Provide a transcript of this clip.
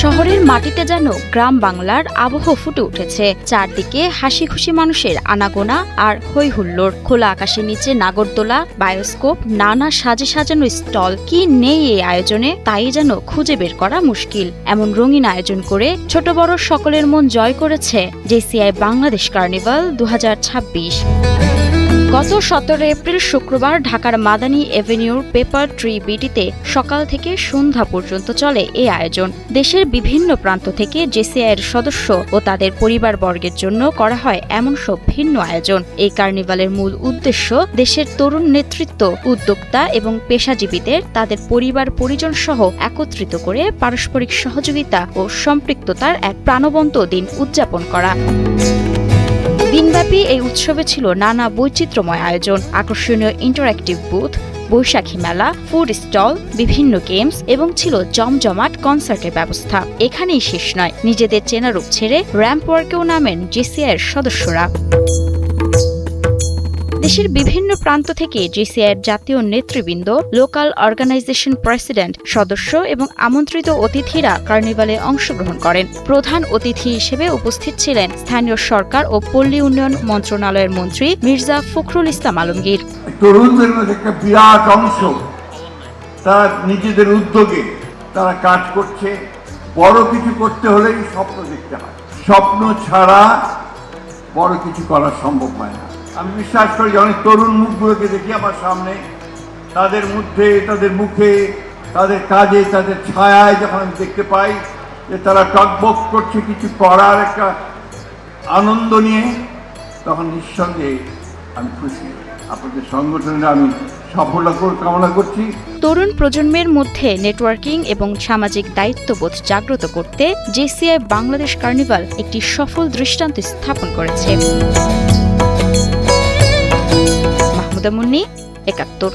শহরের মাটিতে যেন গ্রাম বাংলার আবহ ফুটে উঠেছে। চারদিকে হাসি খুশি মানুষের আনাগোনা আর হই হুল্লোড়। খোলা আকাশের নিচে নাগরদোলা, বায়োস্কোপ, নানা সাজে সাজানো স্টল। কি নেই এই আয়োজনে তাই যেন খুঁজে বের করা মুশকিল। এমন রঙিন আয়োজন করে ছোট বড় সকলের মন জয় করেছে জেসিআই বাংলাদেশ কার্নিভাল 2026। গত 17 এপ্রিল শুক্রবার ঢাকার মাদানী এভিনিউর পেপার ট্রি বিটিতে সকাল থেকে সন্ধ্যা পর্যন্ত চলে এই আয়োজন। দেশের বিভিন্ন প্রান্ত থেকে জেসিআইয়ের সদস্য ও তাদের পরিবারবর্গের জন্য করা হয় এমন সব ভিন্ন আয়োজন। এই কার্নিভালের মূল উদ্দেশ্য দেশের তরুণ নেতৃত্ব, উদ্যোক্তা এবং পেশাজীবীদের তাদের পরিবার পরিজন সহ একত্রিত করে পারস্পরিক সহযোগিতা ও সম্পৃক্ততার এক প্রাণবন্ত দিন উদযাপন করা। দিনব্যাপী এই উৎসবে ছিল নানা বৈচিত্র্যময় আয়োজন, আকর্ষণীয় ইন্টারঅ্যাক্টিভ বুথ, বৈশাখী মেলা, ফুড স্টল, বিভিন্ন গেমস এবং ছিল জমজমাট কনসার্টের ব্যবস্থা। এখানেই শেষ নয়, নিজেদের চেনারূপ ছেড়ে র্যাম্প ওয়ার্কেও নামেন জেসিআইয়ের সদস্যরা। দেশের বিভিন্ন প্রান্ত থেকে জেসিআইয়ের জাতীয় নেতৃবৃন্দ, লোকাল অর্গানাইজেশন প্রেসিডেন্ট, সদস্য এবং আমন্ত্রিত অতিথিরা কার্নিভালে অংশগ্রহণ করেন। প্রধান অতিথি হিসেবে উপস্থিত ছিলেন স্থানীয় সরকার ও পল্লী উন্নয়ন মন্ত্রণালয়ের মন্ত্রী মির্জা ফখরুল ইসলাম আলমগীর। তরুণদের মধ্যে একটা বিরাট অংশ তারা নিজেদের উদ্যোগে তারা কাজ করছে। বড় কিছু করতে হলেই স্বপ্ন দেখতে হয়, স্বপ্ন ছাড়া বড় কিছু করা সম্ভব হয় না। আমি বিশ্বাস করি যে অনেক তরুণ মুখগুলোকে দেখি আমার সামনে, তাদের মধ্যে, তাদের মুখে, তাদের কাজে, তাদের ছায়ায় যখন আমি দেখতে পাই যে তারা টকবক করছে কিছু করার একটা আনন্দ নিয়ে, তখন নিঃসন্দেহে আমি খুশি। আপনাদের সংগঠনে আমি সফলতা কামনা করছি। তরুণ প্রজন্মের মধ্যে নেটওয়ার্কিং এবং সামাজিক দায়িত্ববোধ জাগ্রত করতে জেসিআই বাংলাদেশ কার্নিভাল একটি সফল দৃষ্টান্ত স্থাপন করেছে। মাহমুদা মুন্নি, ৭১।